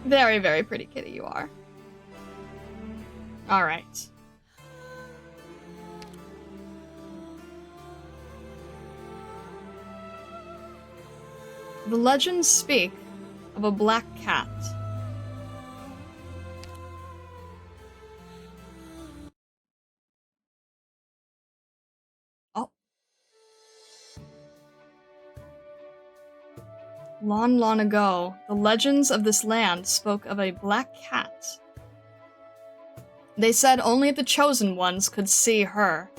Very, very pretty kitty you are. Alright. The legends speak of a black cat. Oh. Long, long ago, the legends of this land spoke of a black cat. They said only the chosen ones could see her,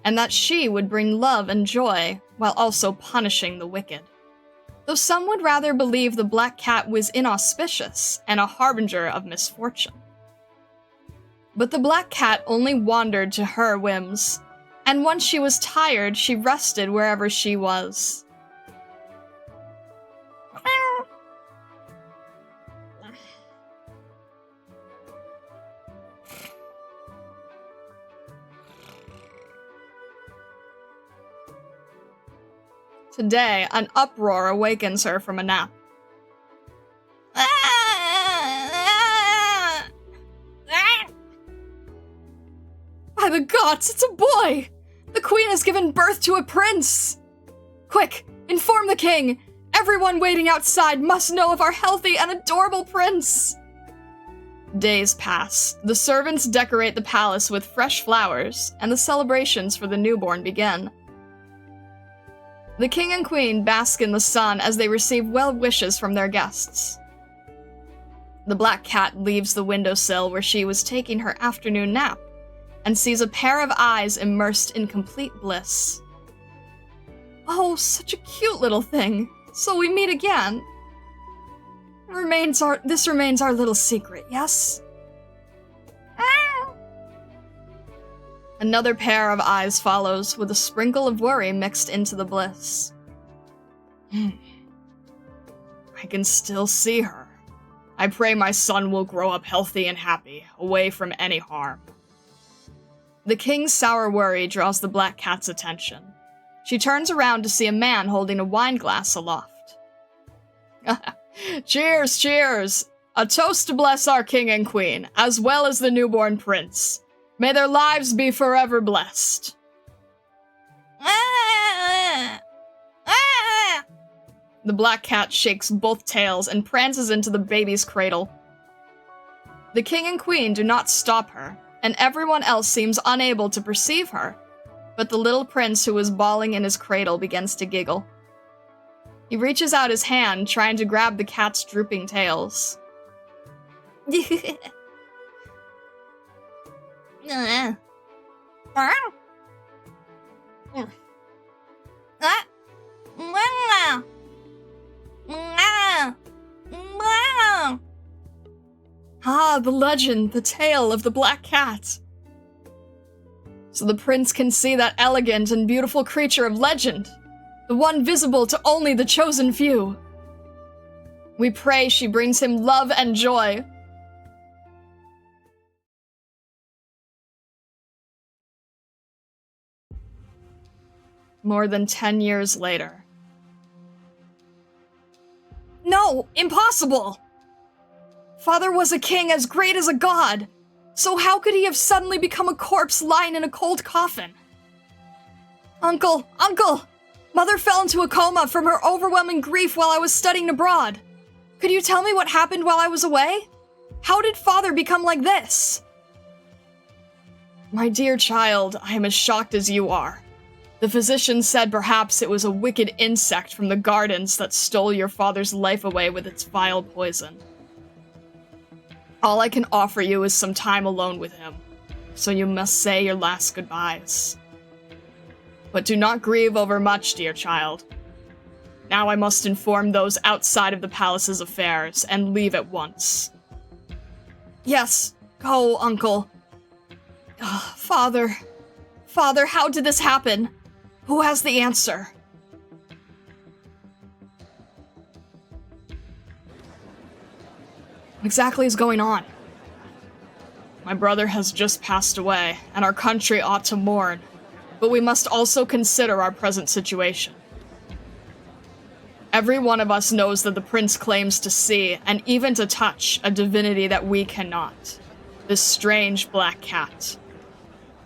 and that she would bring love and joy while also punishing the wicked. Though some would rather believe the black cat was inauspicious and a harbinger of misfortune. But the black cat only wandered to her whims, and once she was tired, she rested wherever she was. Today, an uproar awakens her from a nap. By the gods, it's a boy! The queen has given birth to a prince! Quick, inform the king! Everyone waiting outside must know of our healthy and adorable prince! Days pass. The servants decorate the palace with fresh flowers, and the celebrations for the newborn begin. The king and queen bask in the sun as they receive well wishes from their guests. The black cat leaves the windowsill where she was taking her afternoon nap and sees a pair of eyes immersed in complete bliss. Oh, such a cute little thing. So we meet again. This remains our little secret, yes? Another pair of eyes follows, with a sprinkle of worry mixed into the bliss. I can still see her. I pray my son will grow up healthy and happy, away from any harm. The king's sour worry draws the black cat's attention. She turns around to see a man holding a wine glass aloft. Cheers, cheers! A toast to bless our king and queen, as well as the newborn prince. May their lives be forever blessed. The black cat shakes both tails and prances into the baby's cradle. The king and queen do not stop her, and everyone else seems unable to perceive her, but the little prince who was bawling in his cradle begins to giggle. He reaches out his hand, trying to grab the cat's drooping tails. Ah, the legend, the tale of the black cat. So the prince can see that elegant and beautiful creature of legend, the one visible to only the chosen few. We pray she brings him love and joy. More than 10 years later. No! Impossible! Father was a king as great as a god, so how could he have suddenly become a corpse lying in a cold coffin? Uncle! Uncle! Mother fell into a coma from her overwhelming grief while I was studying abroad. Could you tell me what happened while I was away? How did Father become like this? My dear child, I am as shocked as you are. The physician said perhaps it was a wicked insect from the gardens that stole your father's life away with its vile poison. All I can offer you is some time alone with him, so you must say your last goodbyes. But do not grieve over much, dear child. Now I must inform those outside of the palace's affairs and leave at once. Yes, go, Uncle. Father, how did this happen? Who has the answer? What exactly is going on? My brother has just passed away, and our country ought to mourn, but we must also consider our present situation. Every one of us knows that the prince claims to see, and even to touch, a divinity that we cannot. This strange black cat.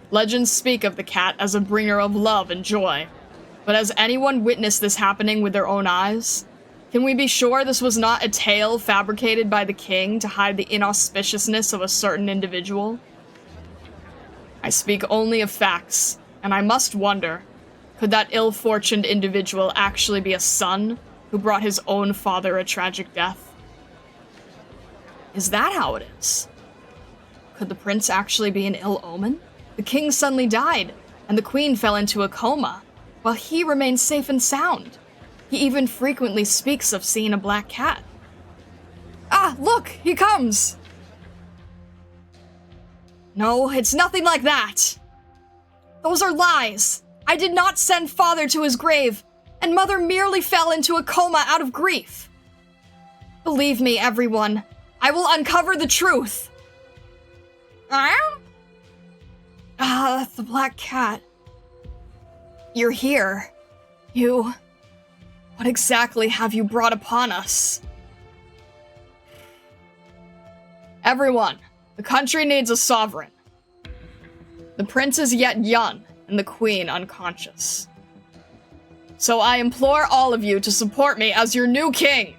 Legends speak of the cat as a bringer of love and joy. But has anyone witnessed this happening with their own eyes? Can we be sure this was not a tale fabricated by the king to hide the inauspiciousness of a certain individual? I speak only of facts, and I must wonder, could that ill-fortuned individual actually be a son who brought his own father a tragic death? Is that how it is? Could the prince actually be an ill omen? The king suddenly died, and the queen fell into a coma, while he remained safe and sound. He even frequently speaks of seeing a black cat. Ah, look, he comes! No, it's nothing like that. Those are lies. I did not send father to his grave, and mother merely fell into a coma out of grief. Believe me, everyone, I will uncover the truth. The black cat. You're here. What exactly have you brought upon us? Everyone, the country needs a sovereign. The prince is yet young, and the queen unconscious. So I implore all of you to support me as your new king.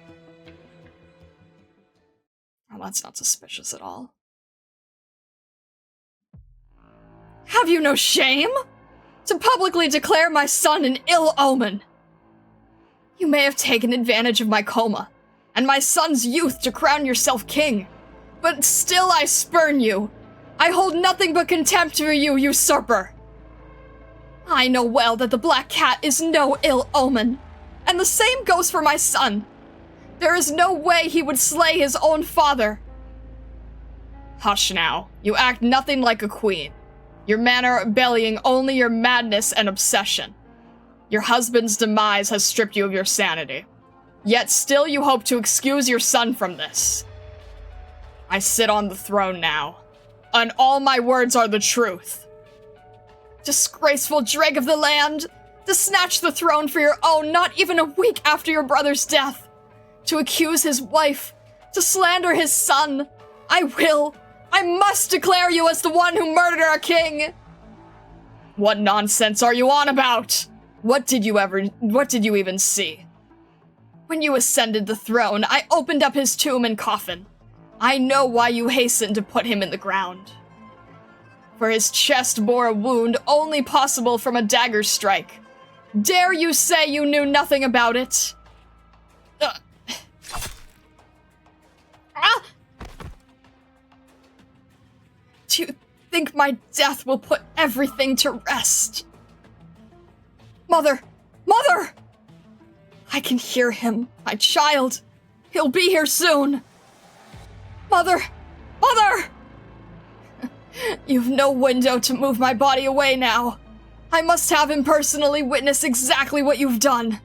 Oh, that's not suspicious at all. Have you no shame? To publicly declare my son an ill omen. You may have taken advantage of my coma, and my son's youth to crown yourself king, but still I spurn you. I hold nothing but contempt for you, usurper. I know well that the black cat is no ill omen, and the same goes for my son. There is no way he would slay his own father. Hush now, you act nothing like a queen. Your manner bellying only your madness and obsession. Your husband's demise has stripped you of your sanity. Yet still you hope to excuse your son from this. I sit on the throne now, and all my words are the truth. Disgraceful dreg of the land, to snatch the throne for your own not even a week after your brother's death. To accuse his wife, to slander his son. I must declare you as the one who murdered our king! What nonsense are you on about? What did you even see? When you ascended the throne, I opened up his tomb and coffin. I know why you hastened to put him in the ground. For his chest bore a wound only possible from a dagger strike. Dare you say you knew nothing about it? Do you think my death will put everything to rest? Mother! Mother! I can hear him, my child. He'll be here soon. Mother! Mother! You've no window to move my body away now. I must have him personally witness exactly what you've done.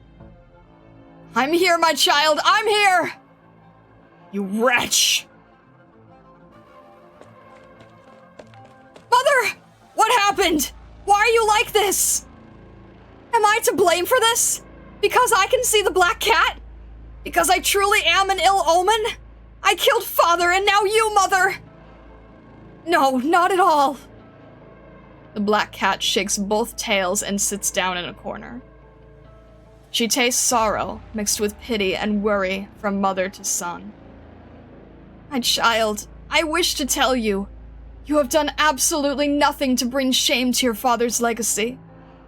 I'm here, my child, I'm here! You wretch! Mother! What happened? Why are you like this? Am I to blame for this? Because I can see the black cat? Because I truly am an ill omen? I killed father and now you, mother! No, not at all. The black cat shakes both tails and sits down in a corner. She tastes sorrow, mixed with pity and worry from mother to son. My child, I wish to tell you, you have done absolutely nothing to bring shame to your father's legacy.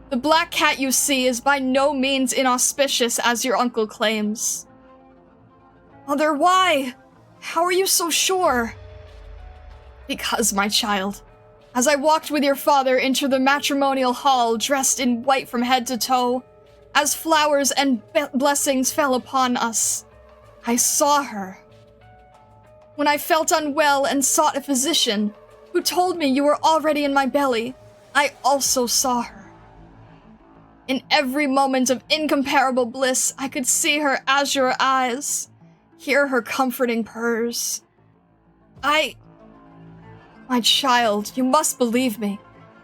The black cat you see is by no means inauspicious as your uncle claims. Mother, why? How are you so sure? Because, my child, as I walked with your father into the matrimonial hall dressed in white from head to toe, as flowers and blessings fell upon us, I saw her. When I felt unwell and sought a physician, who told me you were already in my belly, I also saw her. In every moment of incomparable bliss, I could see her azure eyes, hear her comforting purrs. My child, you must believe me.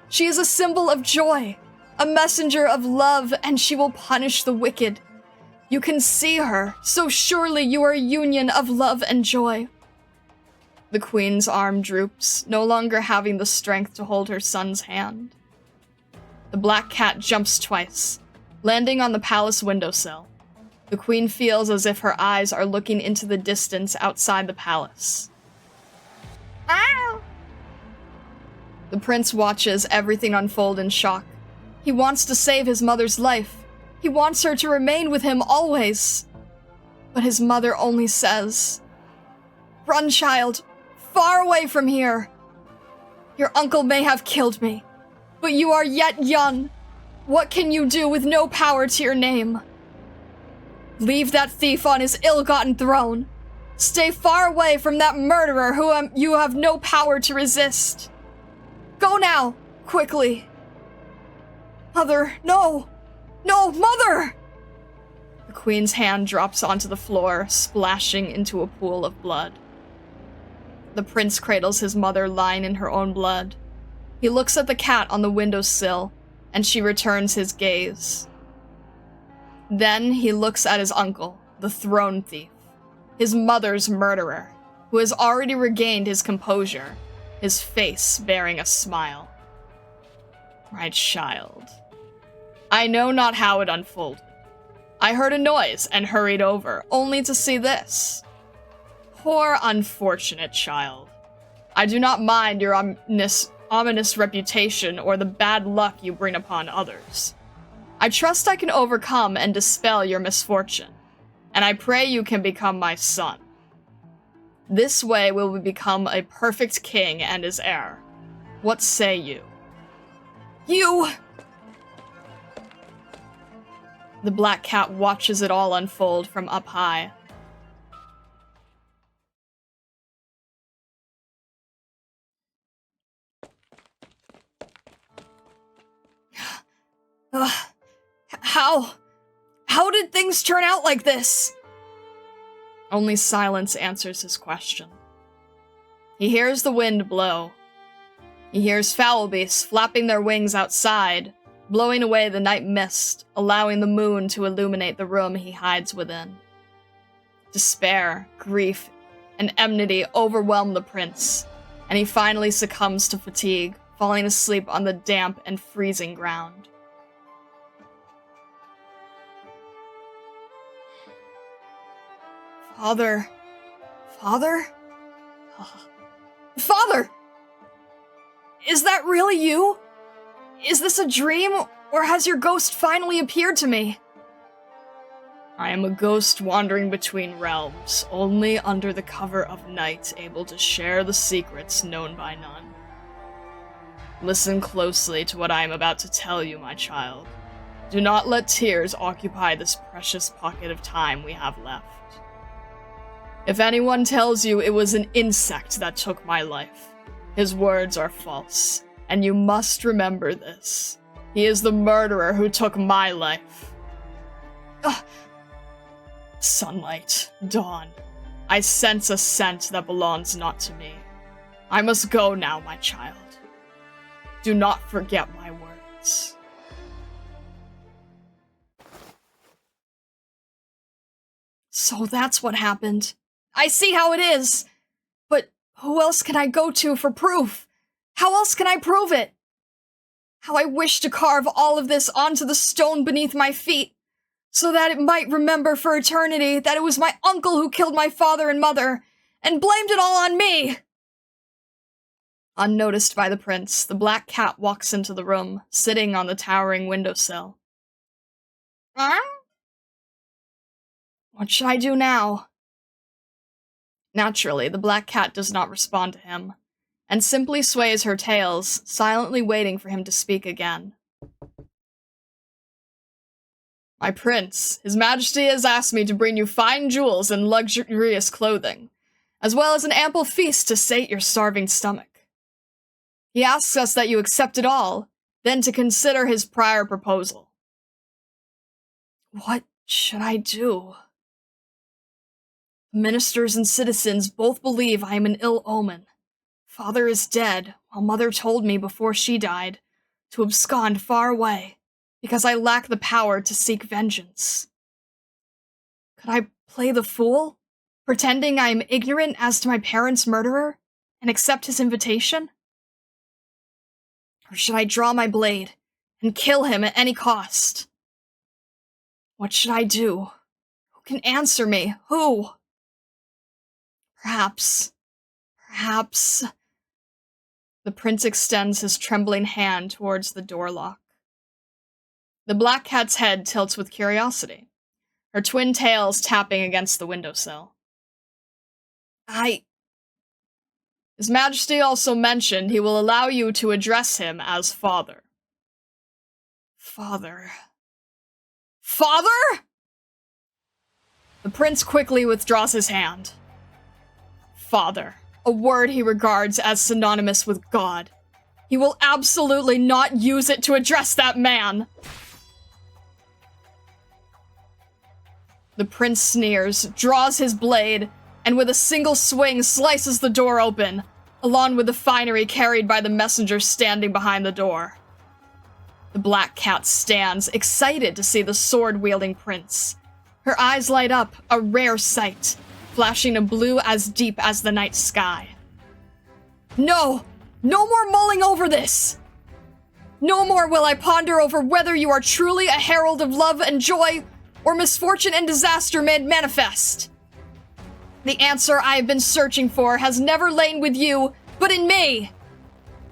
She is a symbol of joy, a messenger of love, and she will punish the wicked. You can see her, so surely you are a union of love and joy. The queen's arm droops, no longer having the strength to hold her son's hand. The black cat jumps twice, landing on the palace windowsill. The queen feels as if her eyes are looking into the distance outside the palace. Ow! The prince watches everything unfold in shock. He wants to save his mother's life. He wants her to remain with him always. But his mother only says, "Run, child, far away from here. Your uncle may have killed me, but you are yet young. What can you do with no power to your name? Leave that thief on his ill-gotten throne. Stay far away from that murderer who you have no power to resist. Go now, quickly." Mother, no! No, mother! The queen's hand drops onto the floor, splashing into a pool of blood. The prince cradles his mother lying in her own blood. He looks at the cat on the windowsill, and she returns his gaze. Then he looks at his uncle, the throne thief, his mother's murderer, who has already regained his composure, his face bearing a smile. My child. I know not how it unfolded. I heard a noise and hurried over, only to see this. Poor unfortunate child. I do not mind your ominous reputation or the bad luck you bring upon others. I trust I can overcome and dispel your misfortune, and I pray you can become my son. This way will we become a perfect king and his heir. What say you? You! The black cat watches it all unfold from up high. How did things turn out like this? Only silence answers his question. He hears the wind blow. He hears fowl beasts flapping their wings outside, blowing away the night mist, allowing the moon to illuminate the room he hides within. Despair, grief, and enmity overwhelm the prince, and he finally succumbs to fatigue, falling asleep on the damp and freezing ground. Father? Father? Father! Is that really you? Is this a dream, or has your ghost finally appeared to me? I am a ghost wandering between realms, only under the cover of night, able to share the secrets known by none. Listen closely to what I am about to tell you, my child. Do not let tears occupy this precious pocket of time we have left. If anyone tells you it was an insect that took my life, his words are false, and you must remember this. He is the murderer who took my life. Sunlight, dawn. I sense a scent that belongs not to me. I must go now, my child. Do not forget my words. So that's what happened. I see how it is. But who else can I go to for proof? How else can I prove it? How I wish to carve all of this onto the stone beneath my feet, so that it might remember for eternity that it was my uncle who killed my father and mother, and blamed it all on me! Unnoticed by the prince, the black cat walks into the room, sitting on the towering windowsill. What should I do now? Naturally, the black cat does not respond to him, and simply sways her tails, silently waiting for him to speak again. My prince, His Majesty has asked me to bring you fine jewels and luxurious clothing, as well as an ample feast to sate your starving stomach. He asks us that you accept it all, then to consider his prior proposal. What should I do? Ministers and citizens both believe I am an ill omen. Father is dead, while Mother told me before she died to abscond far away, because I lack the power to seek vengeance. Could I play the fool, pretending I am ignorant as to my parents' murderer, and accept his invitation? Or should I draw my blade and kill him at any cost? What should I do? Who can answer me? Who? Perhaps... The prince extends his trembling hand towards the door lock. The black cat's head tilts with curiosity, her twin tails tapping against the windowsill. His Majesty also mentioned he will allow you to address him as father. Father? The prince quickly withdraws his hand. Father, a word he regards as synonymous with God. He will absolutely not use it to address that man! The prince sneers, draws his blade, and with a single swing slices the door open, along with the finery carried by the messenger standing behind the door. The black cat stands, excited to see the sword-wielding prince. Her eyes light up, a rare sight, flashing a blue as deep as the night sky. No! No more mulling over this! No more will I ponder over whether you are truly a herald of love and joy, or misfortune and disaster made manifest. The answer I have been searching for has never lain with you, but in me.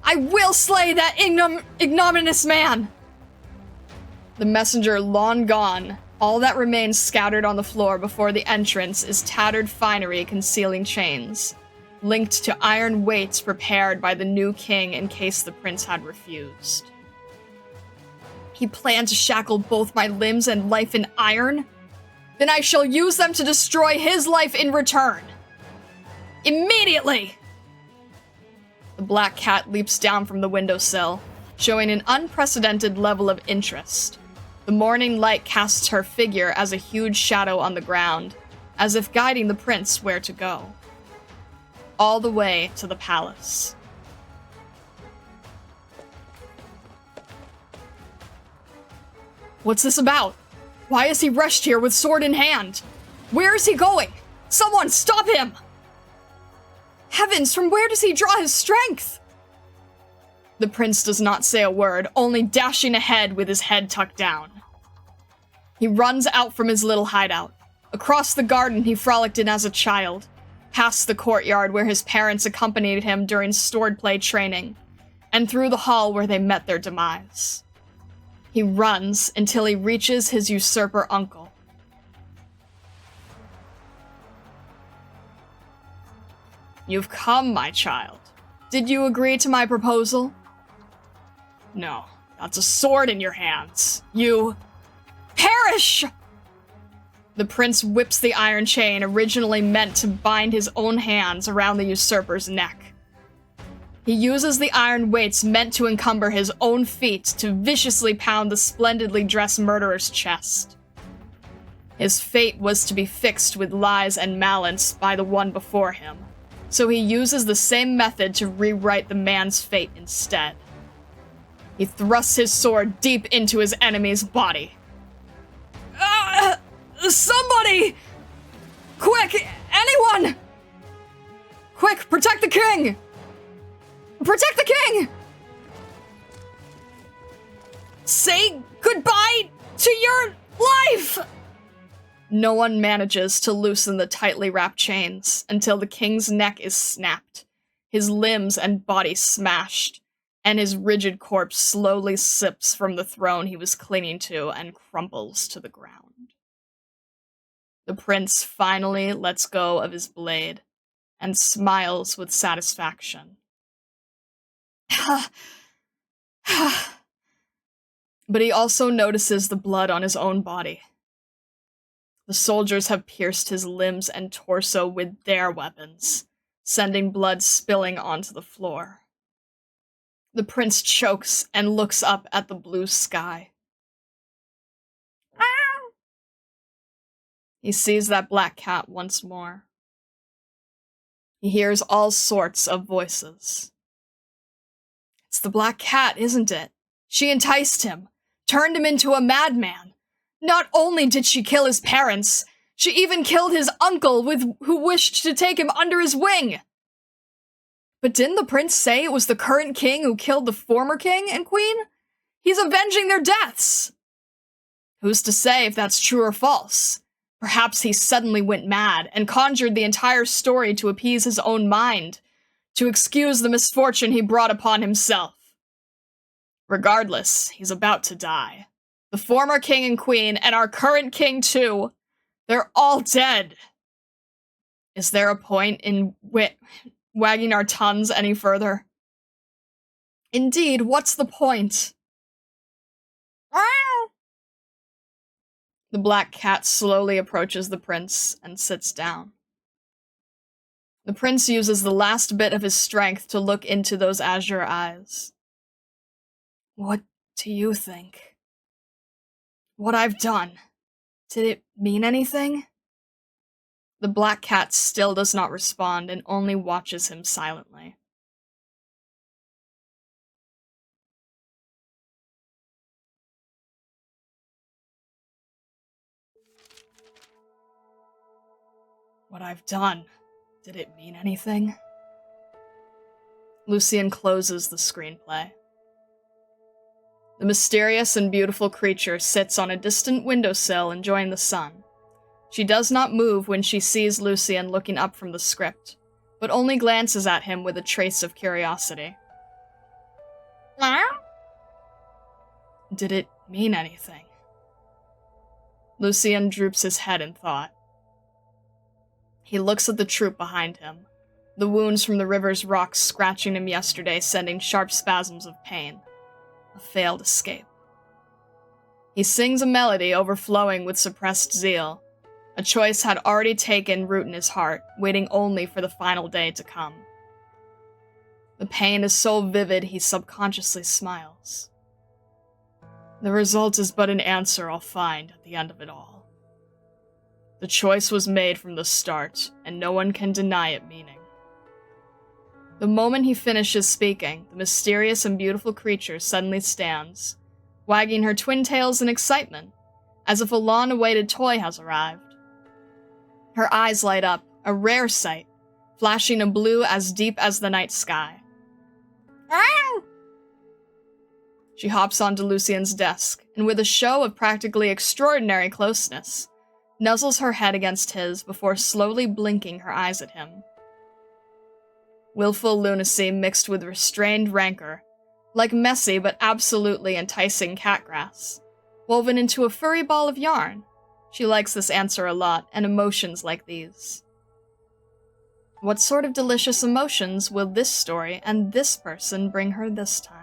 I will slay that ignominious man. The messenger long gone, all that remains scattered on the floor before the entrance is tattered finery concealing chains, linked to iron weights prepared by the new king in case the prince had refused. He planned to shackle both my limbs and life in iron? Then I shall use them to destroy his life in return. Immediately! The black cat leaps down from the windowsill, showing an unprecedented level of interest. The morning light casts her figure as a huge shadow on the ground, as if guiding the prince where to go. All the way to the palace. What's this about? Why is he rushed here with sword in hand? Where is he going? Someone stop him! Heavens, from where does he draw his strength? The prince does not say a word, only dashing ahead with his head tucked down. He runs out from his little hideout, across the garden he frolicked in as a child, past the courtyard where his parents accompanied him during swordplay training, and through the hall where they met their demise. He runs until he reaches his usurper uncle. You've come, my child. Did you agree to my proposal? No, that's a sword in your hands. You... perish! The prince whips the iron chain originally meant to bind his own hands around the usurper's neck. He uses the iron weights meant to encumber his own feet to viciously pound the splendidly dressed murderer's chest. His fate was to be fixed with lies and malice by the one before him, so he uses the same method to rewrite the man's fate instead. He thrusts his sword deep into his enemy's body. Somebody! Quick! Anyone! Quick, protect the king! Protect the king! Say goodbye to your life! No one manages to loosen the tightly wrapped chains until the king's neck is snapped, his limbs and body smashed, and his rigid corpse slowly slips from the throne he was clinging to and crumples to the ground. The prince finally lets go of his blade and smiles with satisfaction. But he also notices the blood on his own body. The soldiers have pierced his limbs and torso with their weapons, sending blood spilling onto the floor. The prince chokes and looks up at the blue sky. He sees that black cat once more. He hears all sorts of voices. It's the black cat, isn't it? She enticed him, turned him into a madman. Not only did she kill his parents, She even killed his uncle who wished to take him under his wing. But didn't the prince say it was the current king who killed the former king and queen? He's avenging their deaths. Who's to say if that's true or false? Perhaps he suddenly went mad and conjured the entire story to appease his own mind, to excuse the misfortune he brought upon himself. Regardless, he's about to die. The former king and queen, and our current king too, they're all dead. Is there a point in wagging our tongues any further? Indeed, what's the point? The black cat slowly approaches the prince and sits down. The prince uses the last bit of his strength to look into those azure eyes. What do you think? What I've done, did it mean anything? The black cat still does not respond and only watches him silently. What I've done, did it mean anything? Lucien closes the screenplay. The mysterious and beautiful creature sits on a distant windowsill enjoying the sun. She does not move when she sees Lucien looking up from the script, but only glances at him with a trace of curiosity. Did it mean anything? Lucien droops his head in thought. He looks at the troop behind him, the wounds from the river's rocks scratching him yesterday, sending sharp spasms of pain. A failed escape. He sings a melody overflowing with suppressed zeal. A choice had already taken root in his heart, waiting only for the final day to come. The pain is so vivid he subconsciously smiles. The result is but an answer I'll find at the end of it all. The choice was made from the start, and no one can deny it meaning. The moment he finishes speaking, the mysterious and beautiful creature suddenly stands, wagging her twin tails in excitement, as if a long-awaited toy has arrived. Her eyes light up, a rare sight, flashing a blue as deep as the night sky. She hops onto Lucien's desk, and with a show of practically extraordinary closeness, nuzzles her head against his before slowly blinking her eyes at him. Willful lunacy mixed with restrained rancor, like messy but absolutely enticing catgrass, woven into a furry ball of yarn. She likes this answer a lot, and emotions like these. What sort of delicious emotions will this story and this person bring her this time?